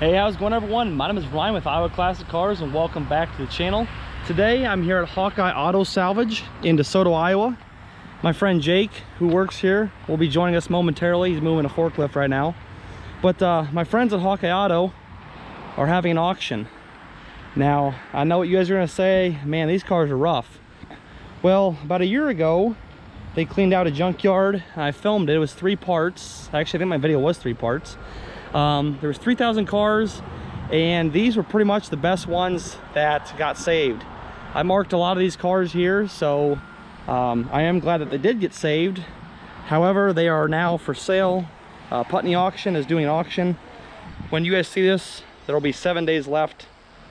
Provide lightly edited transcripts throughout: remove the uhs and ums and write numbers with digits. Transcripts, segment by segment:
Hey, how's it going, everyone? My name is Ryan with IowaClassicCars, and welcome back to the channel. Today I'm here at Hawkeye Auto Salvage in DeSoto, Iowa. My friend Jake, who works here, will be joining us momentarily. He's moving a forklift right now. But my friends at Hawkeye Auto are having an auction. Now, I know what you guys are going to say, man, these cars are rough. Well, about a year ago, they cleaned out a junkyard. I filmed it. It was 3 parts. Actually, I think my video was 3 parts. There was 3,000 cars, and these were pretty much the best ones that got saved. I marked a lot of these cars here, so I am glad that they did get saved. However, they are now for sale. Putney Auction is doing an auction. When you guys see this, there will be 7 days left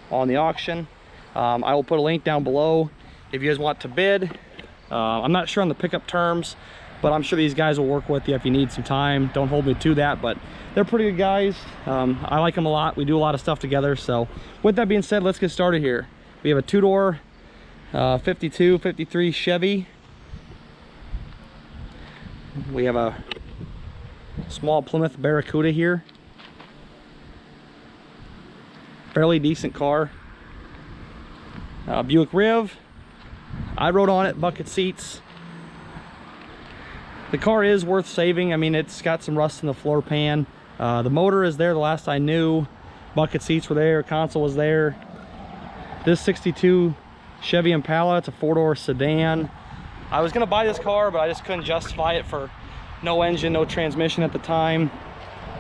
on the auction. I will put a link down below if you guys want to bid. I'm not sure on the pickup terms, but I'm sure these guys will work with you if you need some time. Don't hold me to that, but they're pretty good guys. I like them a lot. We do a lot of stuff together. So with that being said, let's get started here. We have a 2-door 52, 53 Chevy. We have a small Plymouth Barracuda here. Fairly decent car. Buick Riv. I rode on it, bucket seats. The car is worth saving. I mean, it's got some rust in the floor pan. The motor is there the last I knew. Bucket seats were there, console was there. This 62 Chevy Impala, it's a 4-door sedan. I was gonna buy this car, but I just couldn't justify it for no engine, no transmission at the time.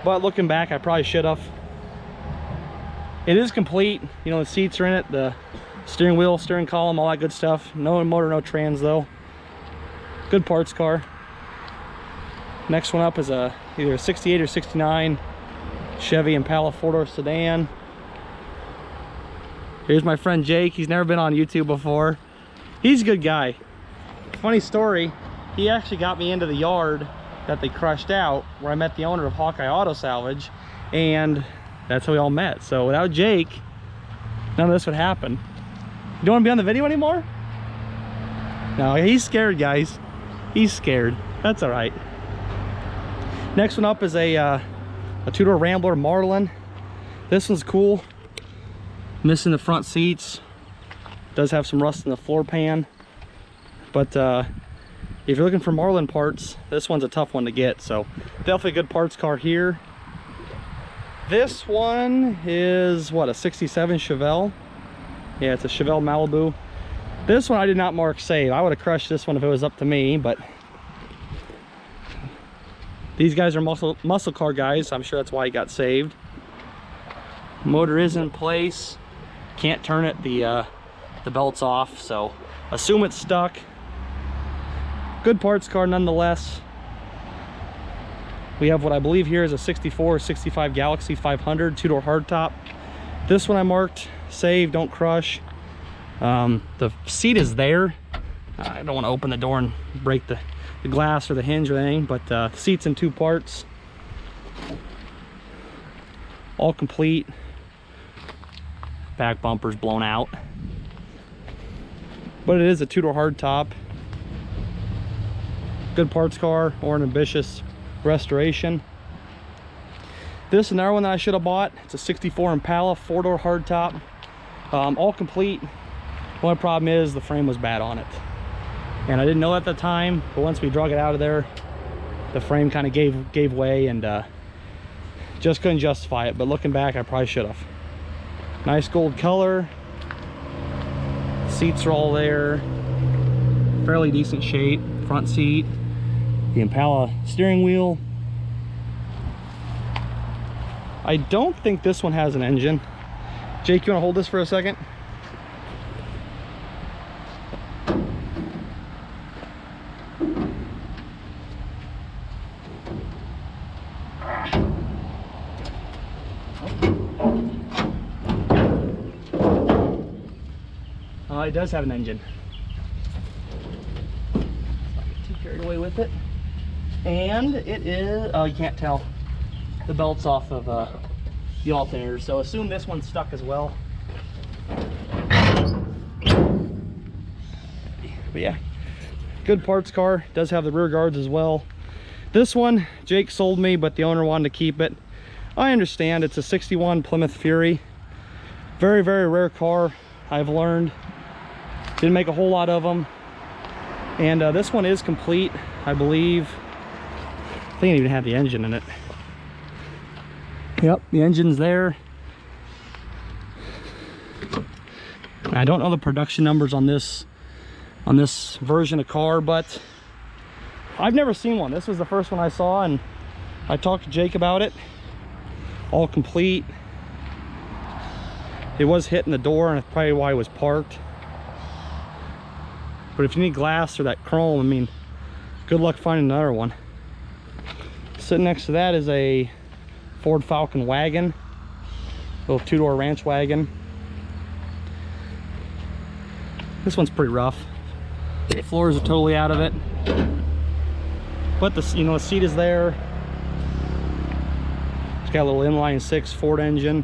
But looking back, I probably should have. It is complete. You know, the seats are in it, the steering wheel, steering column, all that good stuff. No motor, no trans though. Good parts car. Next one up is either a 68 or 69 Chevy Impala 4-door sedan. Here's my friend Jake. He's never been on YouTube before. He's a good guy. Funny story, he actually got me into the yard that they crushed out, where I met the owner of Hawkeye Auto Salvage, and that's how we all met. So without Jake, none of this would happen. You don't want to be on the video anymore? No, he's scared, guys. He's scared. That's all right. Next one up is a 2-door Rambler Marlin. This one's cool. Missing the front seats. Does have some rust in the floor pan. But if you're looking for Marlin parts, this one's a tough one to get. So definitely a good parts car here. This one is, what, a 67 Chevelle? Yeah, it's a Chevelle Malibu. This one I did not mark save. I would have crushed this one if it was up to me, but these guys are muscle car guys. I'm sure that's why he got saved. Motor is in place. Can't turn it. The belt's off, so assume it's stuck. Good parts car nonetheless. We have what I believe here is a 64 or 65 Galaxy 500 2-door hardtop. This one I marked save, don't crush. The seat is there. I don't want to open the door and break the glass or the hinge or anything, but the seat's in 2 parts. All complete. Back bumper's blown out. But it is a 2-door hardtop. Good parts car, or an ambitious restoration. This is another one that I should have bought. It's a 64 Impala 4-door hardtop. All complete. The only problem is the frame was bad on it. And I didn't know at the time, but once we drug it out of there, the frame kind of gave way, and just couldn't justify it. But looking back, I probably should have. Nice gold color. Seats are all there. Fairly decent shape. Front seat. The Impala steering wheel. I don't think this one has an engine. Jake, you want to hold this for a second? It does have an engine. Let's not get too carried away with it. And it is, oh, you can't tell. The belt's off of the alternator, so assume this one's stuck as well. But yeah, good parts car. Does have the rear guards as well. This one Jake sold me, but the owner wanted to keep it. I understand it's a 61 Plymouth Fury. Very, very rare car, I've learned. Didn't make a whole lot of them. And this one is complete, I believe. I think it even had the engine in it. Yep, the engine's there. I don't know the production numbers on this version of car, but I've never seen one. This was the first one I saw, and I talked to Jake about it. All complete. It was hitting the door, and that's probably why it was parked. But if you need glass or that chrome, I mean, good luck finding another one. Sitting next to that is a Ford Falcon wagon, little two-door ranch wagon. This one's pretty rough. The floors are totally out of it, but the seat is there. It's got a little inline 6 Ford engine.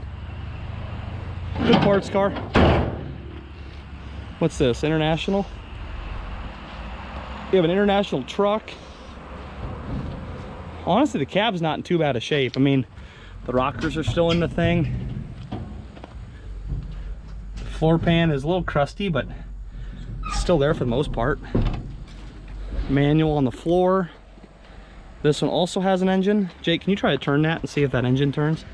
Good parts car. What's this? International? We have an international truck. Honestly, the cab's not in too bad a shape. I mean, the rockers are still in the thing. The floor pan is a little crusty, but still there for the most part. Manual on the floor. This one also has an engine. Jake, can you try to turn that and see if that engine turns?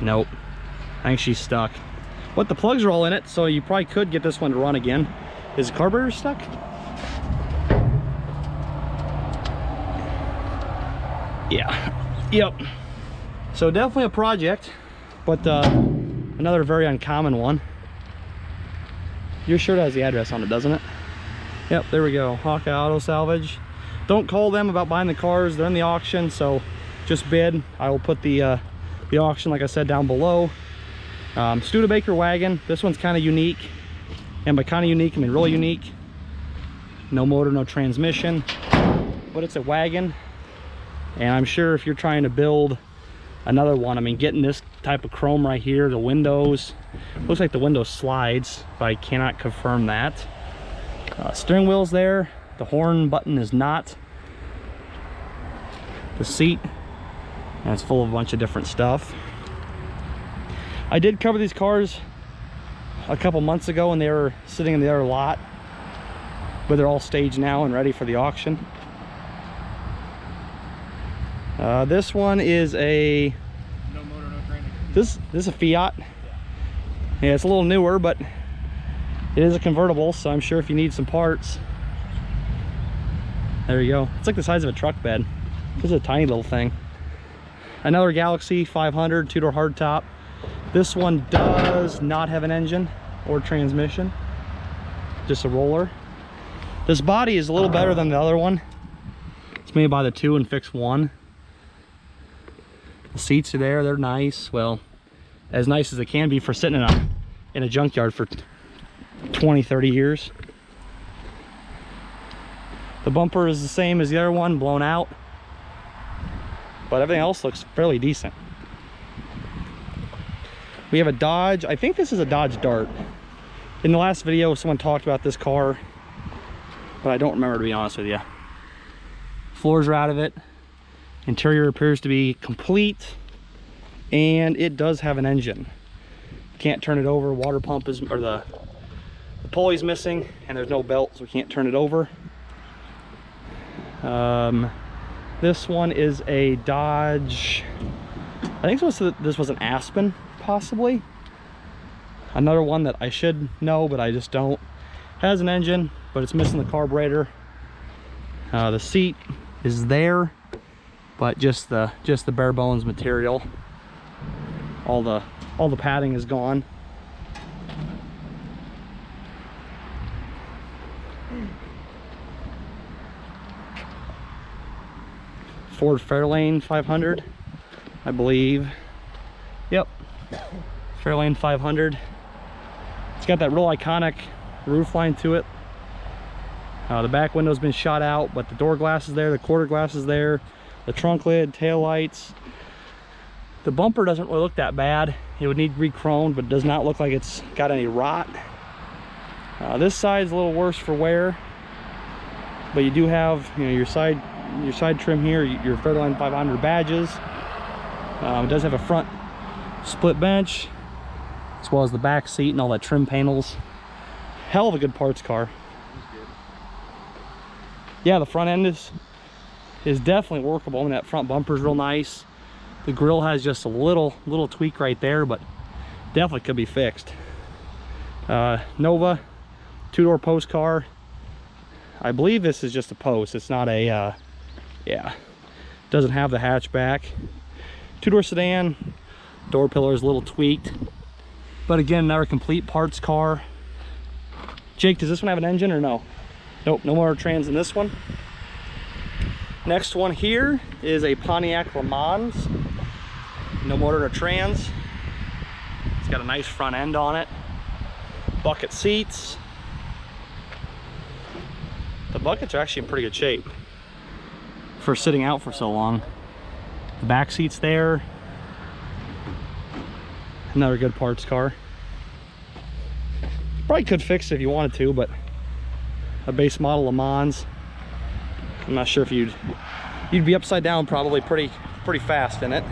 Nope. I think she's stuck. But the plugs are all in it, so you probably could get this one to run again. Is the carburetor stuck? Yeah. Yep. So definitely a project, but another very uncommon one. Your shirt has the address on it, doesn't it? Yep, there we go. Hawkeye Auto Salvage. Don't call them about buying the cars. They're in the auction, so just bid. I will put the auction, like I said, down below. Studebaker wagon. This one's kind of unique, and by kind of unique, I mean really unique. No motor, no transmission, but it's a wagon. And I'm sure if you're trying to build another one, I mean, getting this type of chrome right here, the windows, looks like the window slides, but I cannot confirm that. Steering wheel's there. The horn button is not. The seat, and it's full of a bunch of different stuff. I did cover these cars a couple months ago when they were sitting in the other lot, but they're all staged now and ready for the auction. This one is a no motor, no training. This is a Fiat. Yeah, it's a little newer, but it is a convertible, so I'm sure if you need some parts. There you go. It's like the size of a truck bed. This is a tiny little thing. Another Galaxy 500 two-door hardtop. This one does not have an engine or transmission, just a roller. This body is a little better than the other one. It's made by the 2 and fix 1. The seats are there, they're nice. Well, as nice as they can be for sitting in a junkyard for 20-30 years. The bumper is the same as the other one, blown out, but everything else looks fairly decent. We have a Dodge. I think this is a Dodge Dart. In the last video someone talked about this car, but I don't remember, to be honest with you. Floors are out of it. Interior appears to be complete, and it does have an engine. Can't turn it over. Water pump is, or the pulley's missing, and there's no belt, so we can't turn it over. This one is a Dodge. I think this was an Aspen, possibly. Another one that I should know, but I just don't. Has an engine, but it's missing the carburetor. The seat is there, but just the bare bones material. All the padding is gone. Ford Fairlane 500, I believe. Yep, Fairlane 500. It's got that real iconic roof line to it. The back window's been shot out, but the door glass is there, the quarter glass is there, the trunk lid, tail lights. The bumper doesn't really look that bad. It would need re-chromed, but it does not look like it's got any rot. This side's a little worse for wear, but you do have, your side your side trim here, your Fairline 500 badges. It does have a front split bench, as well as the back seat and all that trim panels. Hell of a good parts car. Yeah, the front end is definitely workable. I mean, that front bumper's real nice. The grill has just a little tweak right there, but definitely could be fixed. Nova 2-door post car. I believe this is just a post. It's not a yeah, doesn't have the hatchback. 2-door sedan. Door pillar is a little tweaked, but again, another complete parts car. Jake, does this one have an engine or no? Nope, no motor trans in this one. Next one here is a Pontiac Le Mans. No motor or trans. It's got a nice front end on it. Bucket seats. The buckets are actually in pretty good shape for sitting out for so long. The back seat's there. Another good parts car. Probably could fix it if you wanted to, but a base model Le Mans, I'm not sure if you'd be upside down probably pretty fast in it.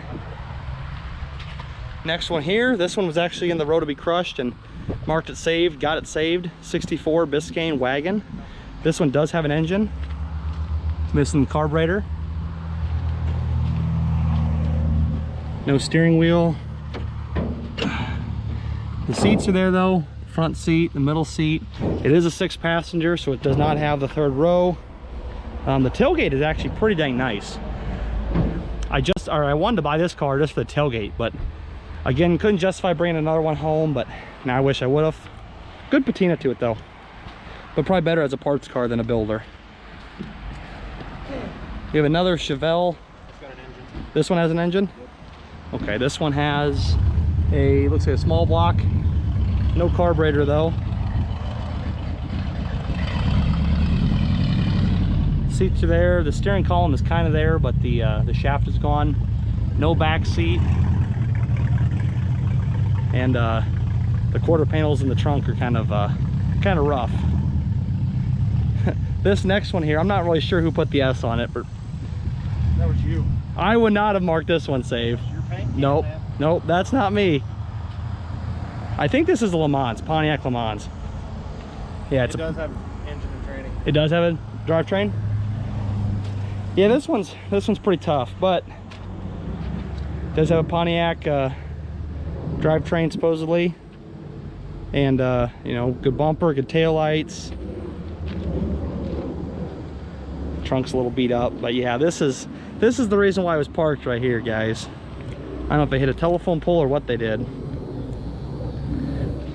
Next one here, this one was actually in the row to be crushed and marked it saved, got it saved. 64 Biscayne wagon. This one does have an engine. Missing the carburetor. No steering wheel. The seats are there though. Front seat, the middle seat. It is a 6-passenger, so it does not have the 3rd row. The tailgate is actually pretty dang nice. I wanted to buy this car just for the tailgate, but again, couldn't justify bringing another one home, but now I wish I would have. Good patina to it though, but probably better as a parts car than a builder. We have another Chevelle. It's got an engine. This one has an engine? Yep. Okay, this one has looks like a small block. No carburetor though. Seats are there. The steering column is kind of there, but the shaft is gone. No back seat. And the quarter panels in the trunk are kind of rough. This next one here, I'm not really sure who put the S on it, but that was you. I would not have marked this one save. Your paint? Nope, nope, that's not me. I think this is a Le Mans, Pontiac Le Mans. Yeah, it does have engine and training. It does have a drivetrain. Yeah, this one's pretty tough, but it does have a Pontiac drivetrain supposedly, and you know, good bumper, good tail lights. Trunk's a little beat up, but yeah, this is the reason why it was parked right here, guys. I don't know if they hit a telephone pole or what they did.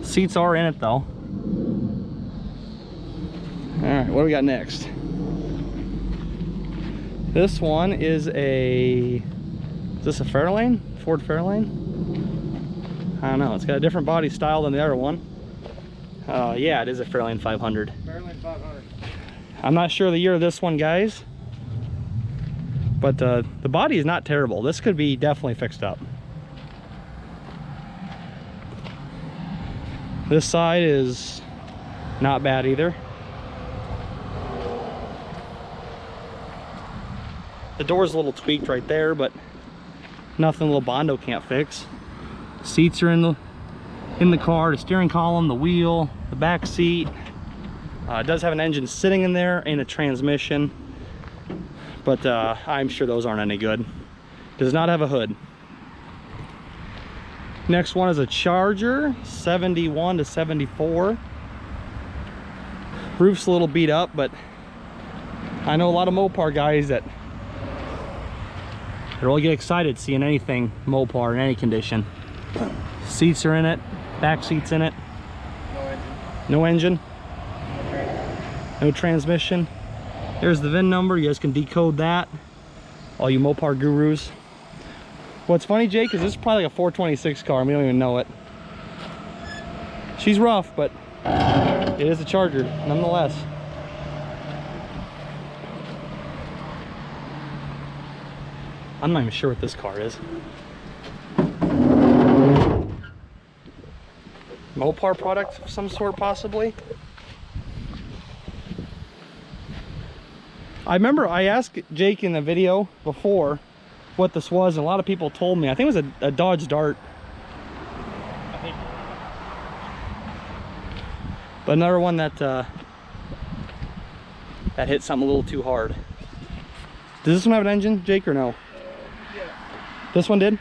Seats are in it though. All right, what do we got next? This one is is this a Fairlane? Ford Fairlane? I don't know, it's got a different body style than the other one. Yeah, it is a Fairlane 500. Fairlane 500. I'm not sure the year of this one, guys, but the body is not terrible. This could be definitely fixed up. This side is not bad either. The door's a little tweaked right there, but nothing little Bondo can't fix. Seats are in the car, the steering column, the wheel, the back seat. It does have an engine sitting in there and a transmission, but I'm sure those aren't any good. Does not have a hood. Next one is a Charger, 71 to 74. Roof's a little beat up, but I know a lot of Mopar guys that really get excited seeing anything Mopar in any condition. Seats are in it, back seats in it. No engine. No transmission. There's the VIN number. You guys can decode that, all you Mopar gurus. What's funny, Jake, is this is probably like a 426 car and we don't even know it. She's rough, but it is a Charger nonetheless. I'm not even sure what this car is. Mopar product of some sort, possibly. I remember I asked Jake in the video before what this was, and a lot of people told me. I think it was a Dodge Dart. I think. But another one that that hit something a little too hard. Does this one have an engine, Jake, or no? Yeah. This one did?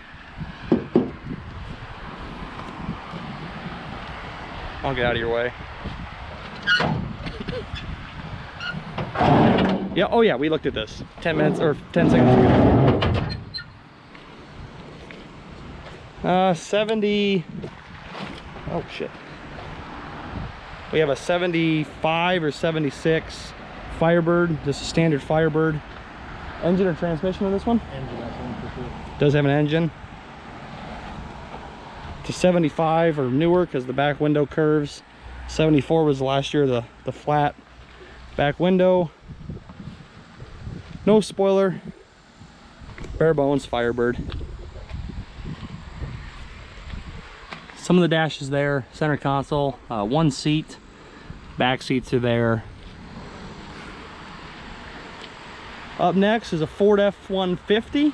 I'll get out of your way. Yeah, oh yeah, we looked at this 10 minutes or 10 seconds ago. 70. Oh shit. We have a 75 or 76 Firebird, just a standard Firebird. Engine or transmission on this one? Engine, I think, for sure. Does have an engine. It's a 75 or newer because the back window curves. 74 was last year, the flat back window. No spoiler. Bare bones Firebird. Some of the dash is there. Center console, one seat. Back seats are there. Up next is a Ford F-150.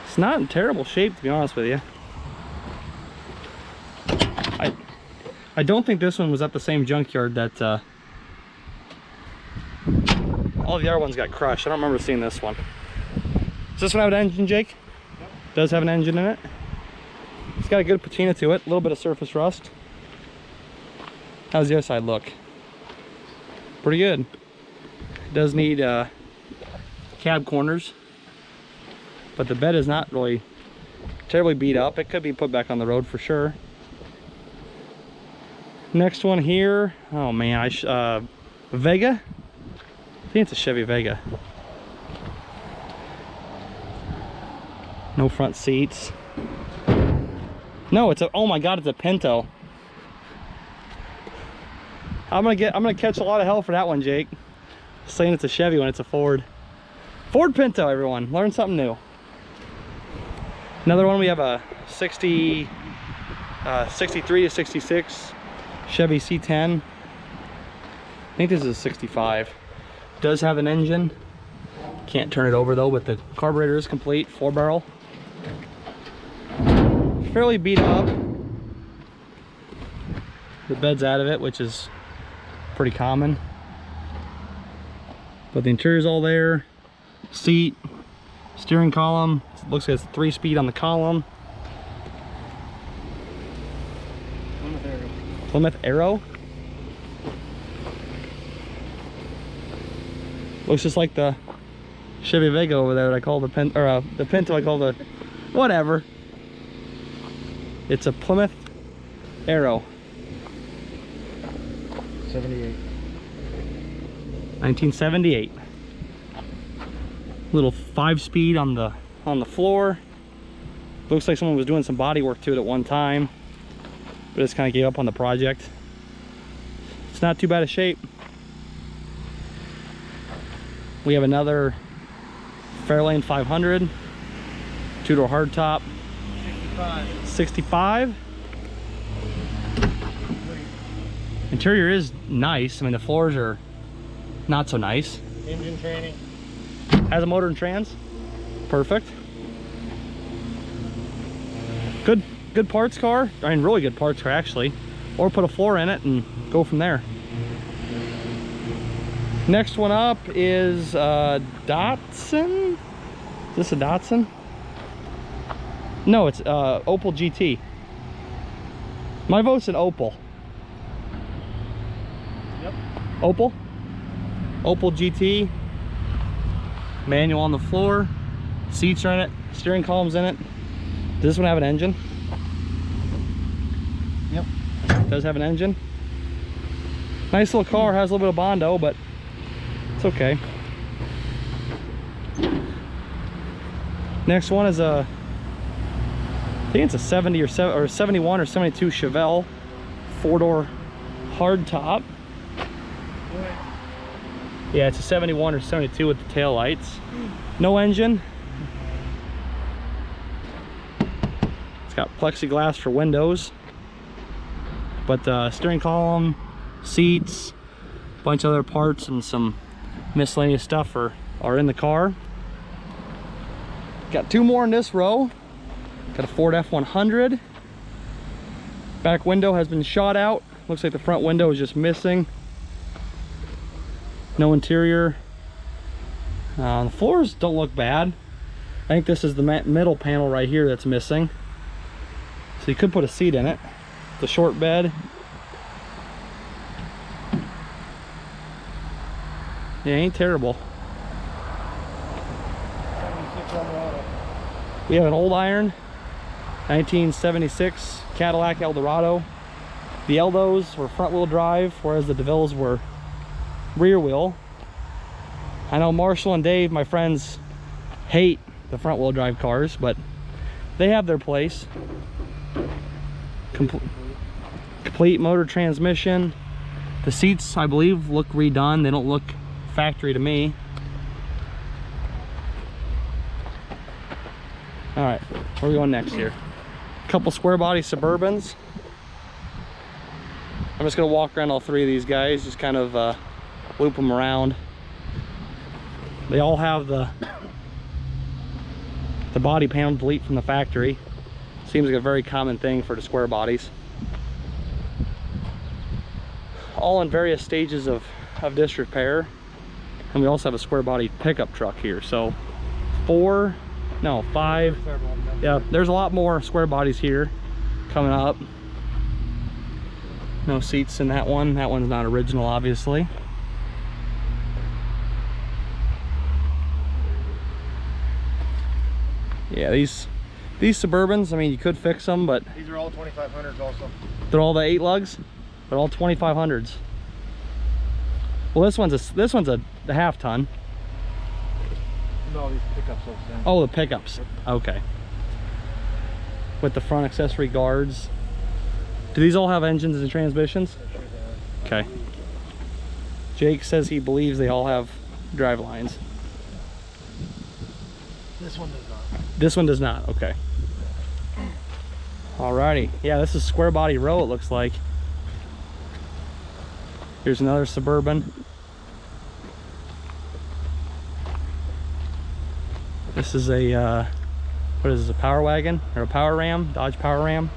It's not in terrible shape, to be honest with you. I don't think this one was at the same junkyard that all the other ones got crushed. I don't remember seeing this one. Does this one have an engine, Jake? Yep. Does have an engine in it. It's got a good patina to it, a little bit of surface rust. How's the other side look? Pretty good. It does need cab corners, but the bed is not really terribly beat up. It could be put back on the road for sure. Next one here, oh man, Vega. I think it's a Chevy Vega. No front seats. No, it's a, oh my god, it's a Pinto. I'm gonna catch a lot of hell for that one, Jake. Saying it's a Chevy when it's a Ford. Ford Pinto, everyone. Learn something new. Another one, we have a 63 to 66 Chevy C10. I think this is a 65. Does have an engine. Can't turn it over though, but the carburetor is complete, 4-barrel. Fairly beat up. The bed's out of it, which is pretty common. But the interior's all there. Seat, steering column. It looks like it's 3-speed on the column. Plymouth Arrow. Looks just like the Chevy Vega over there that I call the Pinto I call the whatever. It's a Plymouth Arrow. 78. 1978. Little 5-speed on the floor. Looks like someone was doing some body work to it at one time, but just kind of gave up on the project. It's not too bad a shape. We have another Fairlane 500, 2-door hardtop. 65. Interior is nice. I mean, the floors are not so nice. Engine training. Has a motor and trans. Perfect. Good parts car. I mean, really good parts car actually. Or put a floor in it and go from there. Next one up is Datsun. Is this a Datsun? No, it's Opel GT. My vote's an Opel. Yep. Opel GT. Manual on the floor. Seats are in it. Steering column's in it. Does this one have an engine? Yep. Does have an engine. Nice little car. Has a little bit of Bondo, but it's okay. Next one is a, I think it's a 70 or 71 or 72 Chevelle 4-door hardtop. Yeah, it's a 71 or 72 with the tail lights. No engine. It's got plexiglass for windows, but steering column, seats, a bunch of other parts, and some miscellaneous stuff are in the car. Got 2 more in this row. Got a Ford F100. Back window has been shot out. Looks like the front window is just missing. No interior. The floors don't look bad. I think this is the middle panel right here that's missing. So you could put a seat in it. It's a short bed. Yeah, ain't terrible. 76 Eldorado. We have an old iron 1976 Cadillac Eldorado. The Eldos were front wheel drive, whereas the DeVilles were rear wheel. I know Marshall and Dave, my friends, hate the front wheel drive cars, but they have their place. Complete motor transmission. The seats, I believe, look redone. They don't look factory to me. All right, where are we going next here? A couple square body Suburbans. I'm just gonna walk around all 3 of these guys, just kind of loop them around. They all have the body panel delete from the factory. Seems like a very common thing for the square bodies. All in various stages of disrepair. And we also have a square body pickup truck here. So 5. Yeah, there's a lot more square bodies here coming up. No seats in that one. That one's not original, obviously. Yeah, these Suburbans, I mean, you could fix them, but These are all 2500s also. they're all the 8 lugs. They're all 2500s. Well, this one's a half ton. No, these pickups will send. Oh, the pickups. Okay. With the front accessory guards. Do these all have engines and transmissions? Okay. Jake says he believes they all have drive lines. This one does not. This one does not. Okay. Alrighty. Yeah, this is square body row, it looks like. Here's another Suburban. This is a what is this, a Power Wagon or a Power Ram? Dodge Power Ram.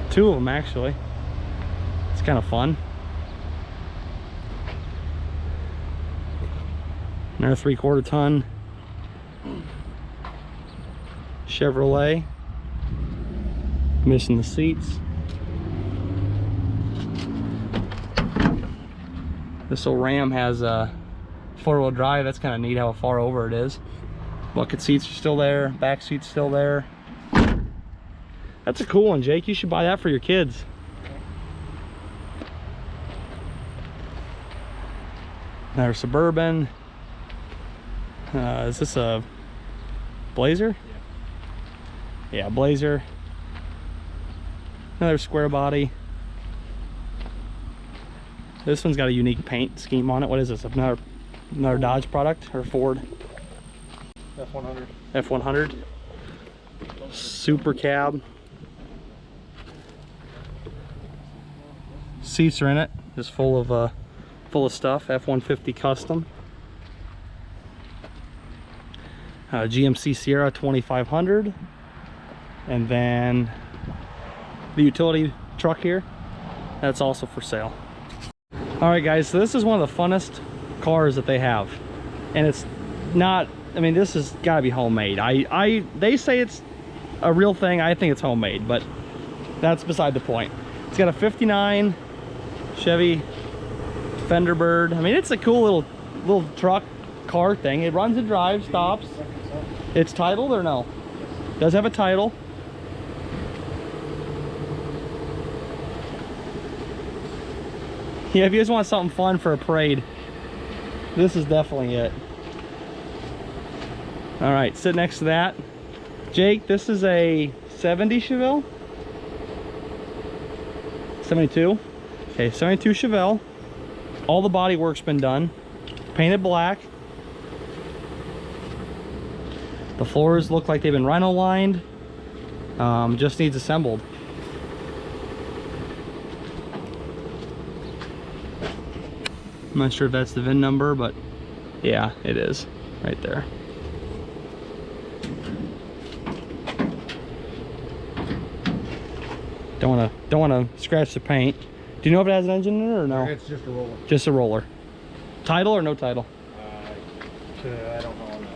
Two of them actually. It's kind of fun. Another 3/4 ton Chevrolet. Missing the seats. This old Ram has a 4-wheel drive. That's kind of neat how far over it is. Bucket seats are still there. Back seats still there. That's a cool one, Jake. You should buy that for your kids. Another Suburban. Is this a Blazer? Yeah, Blazer. Another square body. This one's got a unique paint scheme on it. What is this? Another Dodge product or Ford? F100. F100. Super cab. Seats are in it. Just full of stuff. F-150 custom. GMC Sierra 2500. And then the utility truck here. That's also for sale. All right, guys, so this is one of the funnest cars that they have, and it's not, I mean, this has got to be homemade. They say it's a real thing. I think it's homemade, but that's beside the point. It's got a 59 Chevy Thunderbird. I mean, it's a cool little truck car thing. It runs and drives, stops. It's titled or no? Does have a title. Yeah, if you just want something fun for a parade, this is definitely it. All right, sit next to that. Jake, this is a 70 Chevelle? 72? Okay, 72 Chevelle. All the body work's been done. Painted black. The floors look like they've been rhino lined. Just needs assembled. I'm not sure if that's the VIN number, but yeah, it is right there. Don't wanna scratch the paint. Do you know if it has an engine in it or no? It's just a roller. Just a roller. Title or no title? I don't know on that.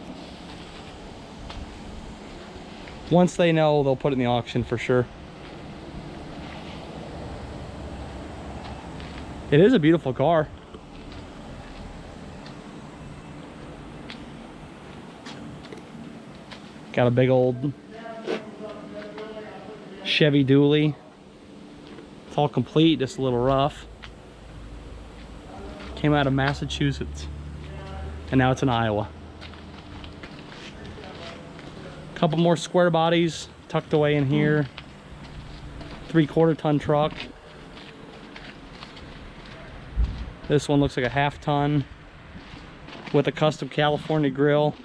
Once they know, they'll put it in the auction for sure. It is a beautiful car. Got a big old Chevy dually. It's all complete, just a little rough. Came out of Massachusetts, and now it's in Iowa. Couple more square bodies tucked away in here. 3/4 ton truck. This one looks like a 1/2 ton with a custom California grill,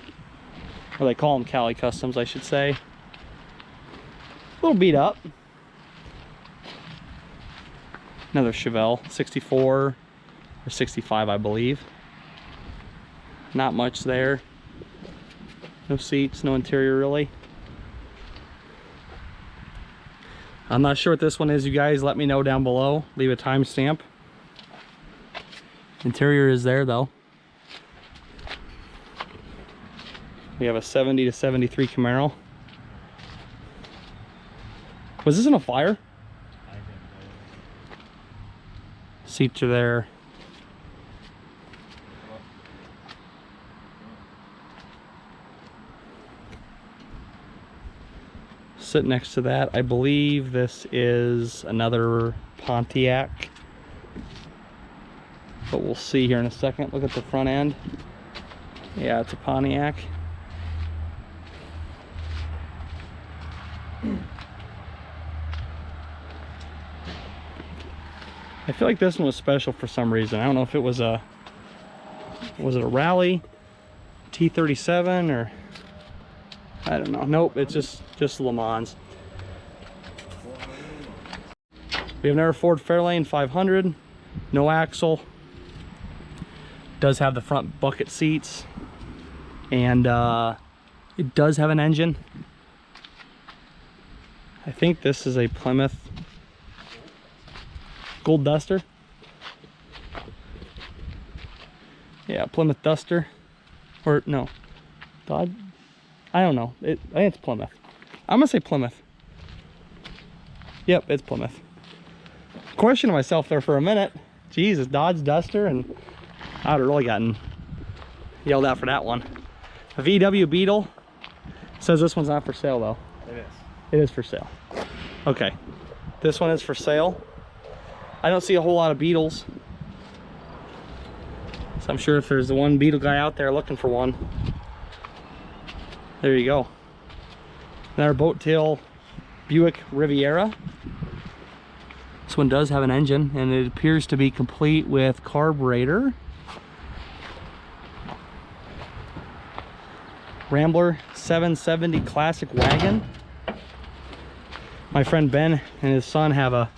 or they call them Cali Customs, I should say. A little beat up. Another Chevelle, 64 or 65, I believe. Not much there. No seats, no interior really. I'm not sure what this one is, you guys. Let me know down below. Leave a timestamp. Interior is there though. We have a 70 to 73 Camaro. Was this in a fire? Seats are there. Sit next to that, I believe this is another Pontiac, but we'll see here in a second. Look at the front end. Yeah, it's a Pontiac. I feel like this one was special for some reason. I don't know if it was a rally T37 or I don't know. Nope, it's just Le Mans. We have another Ford Fairlane 500, no axle. Does have the front bucket seats, and it does have an engine. I think this is a Plymouth Gold Duster. Yeah, Plymouth Duster, or no, Dodge. I don't know. I think it's Plymouth. I'm gonna say Plymouth. Yep, it's Plymouth. Questioned myself there for a minute. Jesus, Dodge Duster, and I would have really gotten yelled out for that one. A VW Beetle. Says this one's not for sale though. It is. It is for sale. Okay, this one is for sale. I don't see a whole lot of Beetles, so I'm sure if there's the one Beetle guy out there looking for one, there you go. Another boat tail Buick Riviera. This one does have an engine, and it appears to be complete with carburetor. Rambler 770 Classic wagon. My friend Ben and his son have a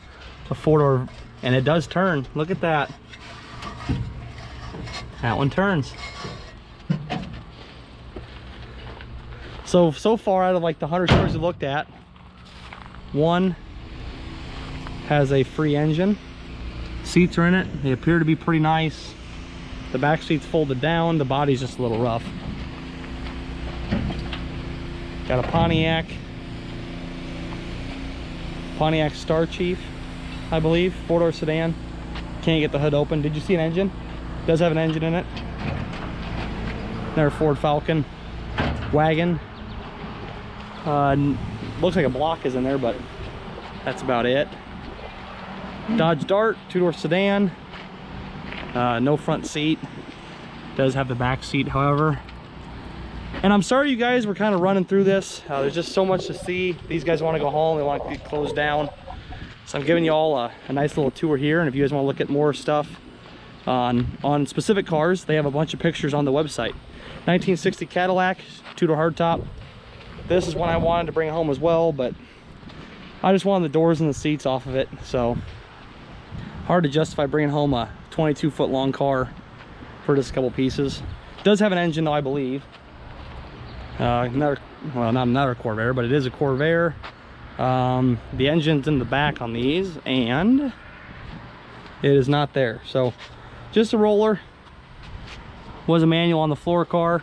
four-door, and it does turn. Look at that. That one turns. So far out of like the 100 cars we looked at, one has a free engine. Seats are in it. They appear to be pretty nice. The back seat's folded down. The body's just a little rough. Got a Pontiac Star Chief, I believe, four-door sedan. Can't get the hood open. Did you see an engine? Does have an engine in it. Another Ford Falcon wagon. Looks like a block is in there, but that's about it. Dodge Dart, two-door sedan. No front seat. Does have the back seat, however. And I'm sorry you guys, we're kind of running through this. There's just so much to see. These guys want to go home. They want to get closed down. So I'm giving you all a nice little tour here. And if you guys want to look at more stuff on specific cars, they have a bunch of pictures on the website. 1960 Cadillac, two-door hardtop. This is one I wanted to bring home as well, but I just wanted the doors and the seats off of it. So hard to justify bringing home a 22-foot long car for just a couple pieces. Does have an engine though, I believe. Another, well, not another Corvair, but it is a Corvair. The engine's in the back on these, and it is not there. So just a roller. Was a manual on the floor car.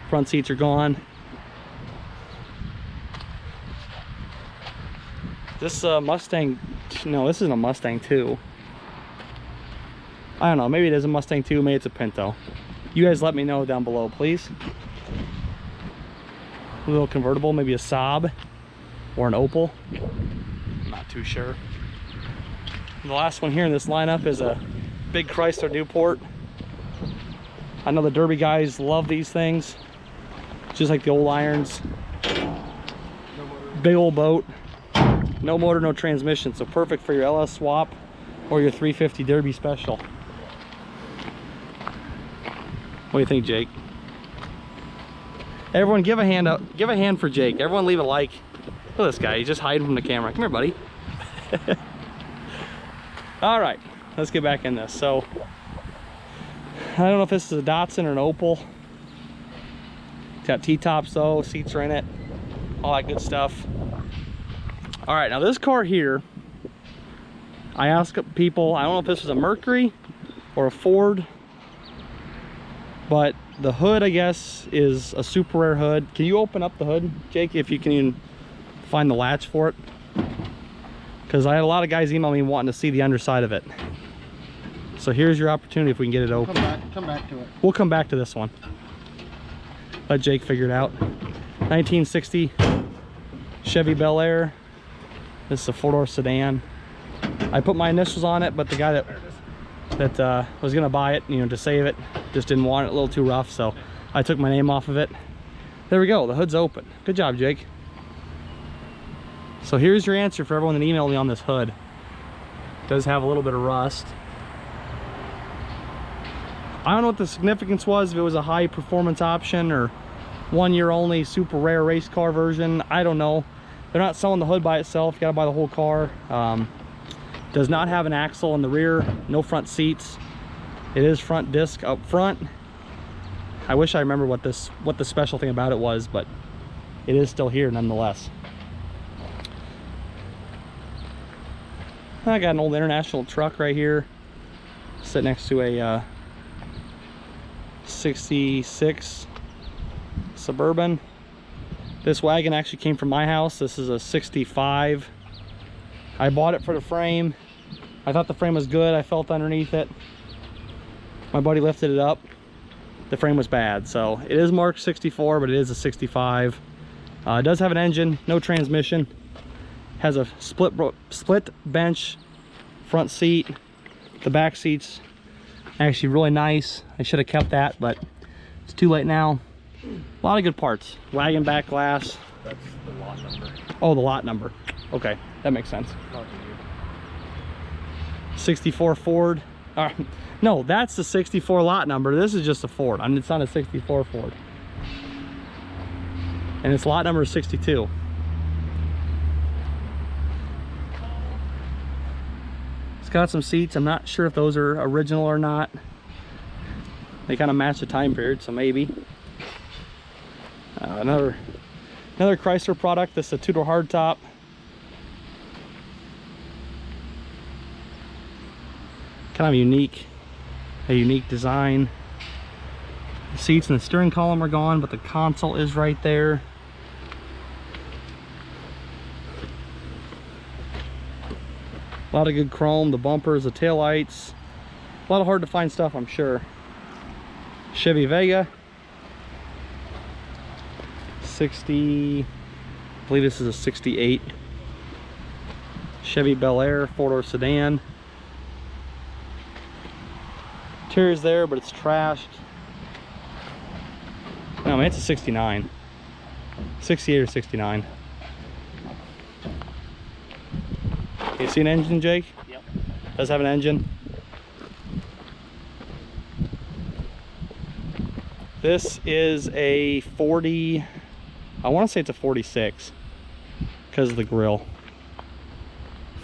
Front seats are gone. This Mustang, no, this isn't a Mustang 2. I don't know, maybe it is a Mustang 2, maybe it's a Pinto. You guys let me know down below, please. A little convertible, maybe a Saab or an Opel. I'm not too sure. The last one here in this lineup is a big Chrysler Newport. I know the Derby guys love these things, just like the old irons. Big old boat. No motor, no transmission, so perfect for your LS swap or your 350 Derby special. What do you think, Jake? Everyone give a hand up. Give a hand for Jake. Everyone leave a like. Look at this guy, he's just hiding from the camera. Come here, buddy. All right, let's get back in this. So, I don't know if this is a Datsun or an Opel. It's got T-tops though, seats are in it, all that good stuff. All right, now this car here, I asked people, I don't know if this was a Mercury or a Ford, but the hood, I guess, is a super rare hood. Can you open up the hood, Jake, if you can even find the latch for it? Because I had a lot of guys email me wanting to see the underside of it. So here's your opportunity if we can get it open. Come back to it. We'll come back to this one. Let Jake figure it out. 1960 Chevy Bel Air. This is a 4-door sedan. I put my initials on it, but the guy that was gonna buy it, you know, to save it, just didn't want it, a little too rough, so I took my name off of it. There we go, the hood's open. Good job, Jake. So here's your answer for everyone that emailed me on this hood. It does have a little bit of rust. I don't know what the significance was, if it was a high performance option or 1 year only super rare race car version. I don't know. They're not selling the hood by itself, you gotta buy the whole car. Does not have an axle in the rear, no front seats. It is front disc up front. I wish I remember what the special thing about it was, but it is still here nonetheless. I got an old International truck right here, sitting next to a 66 Suburban. This wagon actually came from my house. This is a 65. I bought it for the frame. I thought the frame was good. I felt underneath it. My buddy lifted it up. The frame was bad. So it is marked 64, but it is a 65. It does have an engine, no transmission. Has a split bench front seat. The back seat's actually really nice. I should have kept that, but it's too late now. A lot of good parts. Wagon back glass. That's the lot number. Oh, the lot number. Okay, that makes sense. 64 Ford. No, that's the 64 lot number. This is just a Ford. I mean, it's not a 64 Ford. And its lot number is 62. It's got some seats. I'm not sure if those are original or not. They kind of match the time period, so maybe. Another Chrysler product. This is a 2-door hardtop. Kind of a unique design. The seats and the steering column are gone, but the console is right there. A lot of good chrome, the bumpers, the taillights. A lot of hard to find stuff, I'm sure. Chevy Vega. 60, I believe this is a 68. Chevy Bel Air 4-door sedan. Interior's there, but it's trashed. No, man, it's a 69. 68 or 69. You see an engine, Jake? Yep. Does have an engine. This is a 40, I want to say it's a 46 because of the grille.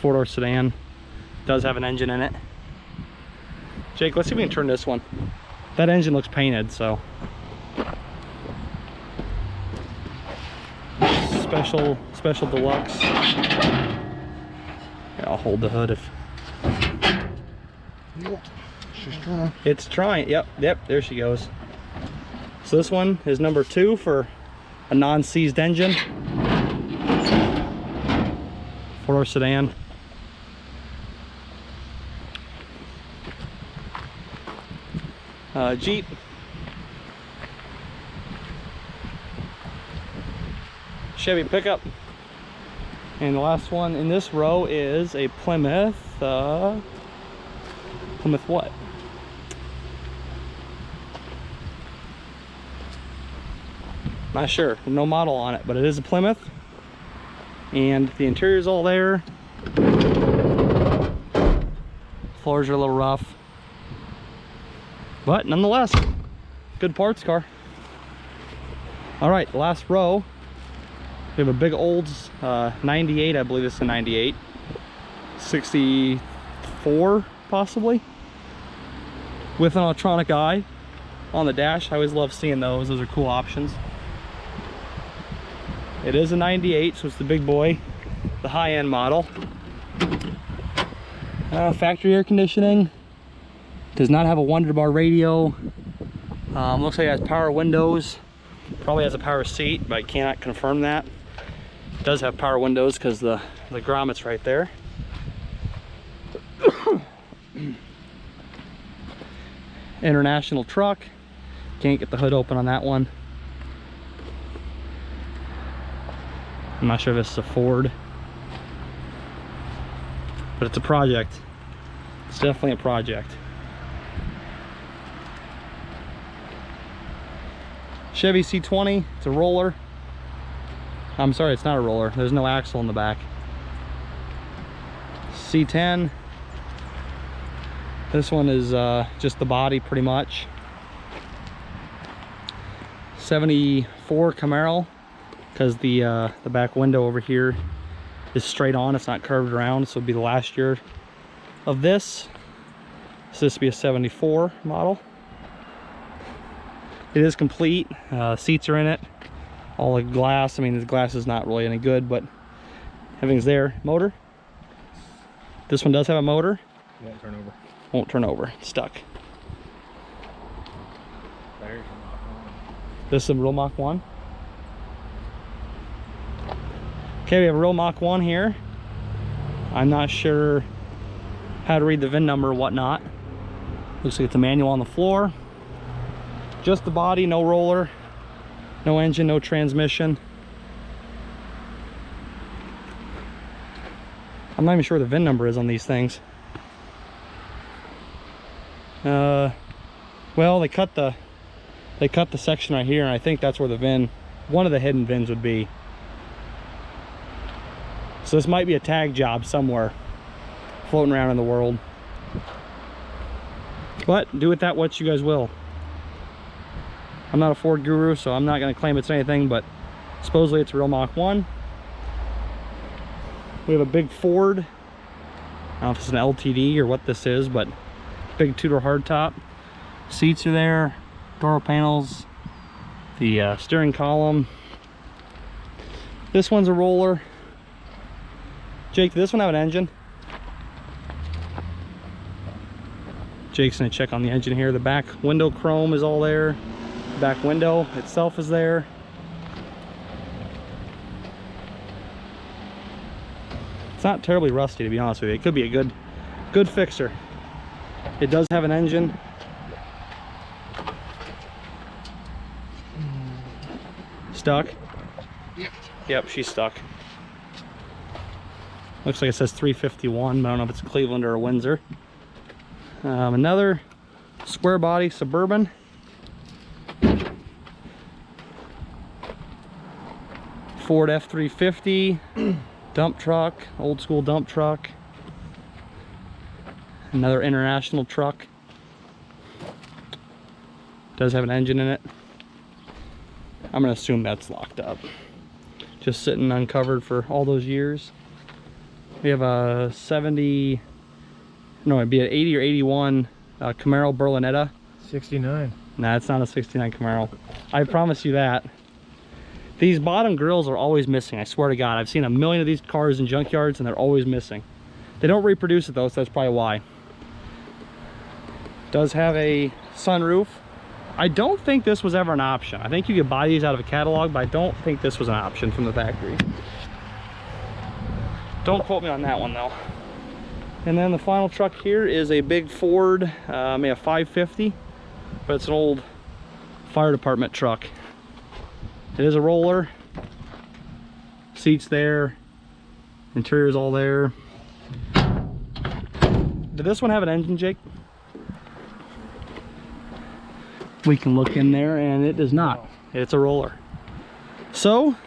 4-door sedan. Does have an engine in it. Jake, let's see if we can turn this one. That engine looks painted, so. Special deluxe. Yeah, I'll hold the hood if. She's trying. It's trying. Yep, there she goes. So this one is number 2 for a non-seized engine. 4-door sedan. Jeep. Chevy pickup. And the last one in this row is a Plymouth. Plymouth what? Not sure. No model on it, but it is a Plymouth. And the interior is all there. Floors are a little rough. But nonetheless, good parts car. All right, last row. We have a big Olds 98, I believe it's a 98. 64, possibly. With an electronic eye on the dash. I always love seeing those. Those are cool options. It is a 98, so it's the big boy, the high-end model. Factory air conditioning. Does not have a Wonder Bar radio. Looks like it has power windows. Probably has a power seat, but I cannot confirm that. It does have power windows because the grommet's right there. International truck. Can't get the hood open on that one. I'm not sure if it's a Ford, but it's a project. It's definitely a project. Chevy C20, it's a roller. I'm sorry, it's not a roller. There's no axle in the back. C10. This one is just the body pretty much. 74 Camaro, because the back window over here is straight on. It's not curved around. This will be the last year of this. So this will be a 74 model. It is complete. Seats are in it. All the glass. I mean, the glass is not really any good, but everything's there. Motor. This one does have a motor. Won't turn over. Won't turn over. It's stuck. There's a Mach 1. This is a real Mach 1. Okay, we have a real Mach 1 here. I'm not sure how to read the VIN number or whatnot. Looks like it's a manual on the floor. Just the body, no roller, no engine, no transmission. I'm not even sure what the VIN number is on these things. Well, they cut the section right here, and I think that's where the VIN, one of the hidden VINs would be. So this might be a tag job somewhere floating around in the world. But do with that what you guys will. I'm not a Ford guru, so I'm not going to claim it's anything, but supposedly it's a real Mach 1. We have a big Ford. I don't know if it's an LTD or what this is, but big two-door hardtop. Seats are there, door panels, the steering column. This one's a roller. Jake, does this one have an engine? Jake's gonna check on the engine here. The back window chrome is all there. The back window itself is there. It's not terribly rusty, to be honest with you. It could be a good fixer. It does have an engine. Stuck? Yep. Yep, she's stuck. Looks like it says 351, but I don't know if it's Cleveland or a Windsor. Another square body Suburban. Ford F-350, dump truck, old school dump truck. Another international truck. Does have an engine in it. I'm gonna assume that's locked up. Just sitting uncovered for all those years. We have a 70, no, it'd be an 80 or 81 Camaro Berlinetta. 69. Nah, it's not a 69 Camaro. I promise you that. These bottom grills are always missing. I swear to God, I've seen a million of these cars in junkyards and they're always missing. They don't reproduce it though, so that's probably why. Does have a sunroof. I don't think this was ever an option. I think you could buy these out of a catalog, but I don't think this was an option from the factory. Don't quote me on that one though. And then the final truck here is a big Ford, maybe a 550, but it's an old fire department truck. It is a roller. Seats there. Interior's all there. Did this one have an engine, Jake? We can look in there and it does not. It's a roller. So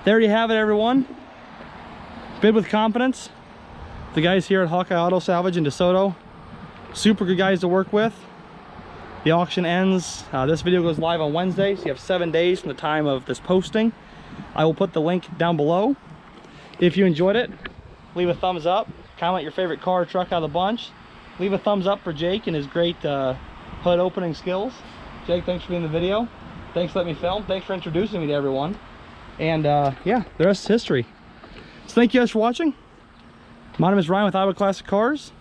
there you have it, everyone. Bid with confidence. The guys here at Hawkeye Auto Salvage in DeSoto, super good guys to work with. The auction ends, this video goes live on Wednesday, so you have 7 days from the time of this posting. I will put the link down below. If you enjoyed it, leave a thumbs up, comment your favorite car or truck out of the bunch. Leave a thumbs up for Jake and his great hood opening skills. Jake, thanks for being in the video. Thanks for letting me film. Thanks for introducing me to everyone. And yeah, the rest is history. So thank you guys for watching. My name is Ryan with Iowa Classic Cars,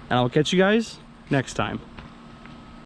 and I will catch you guys next time.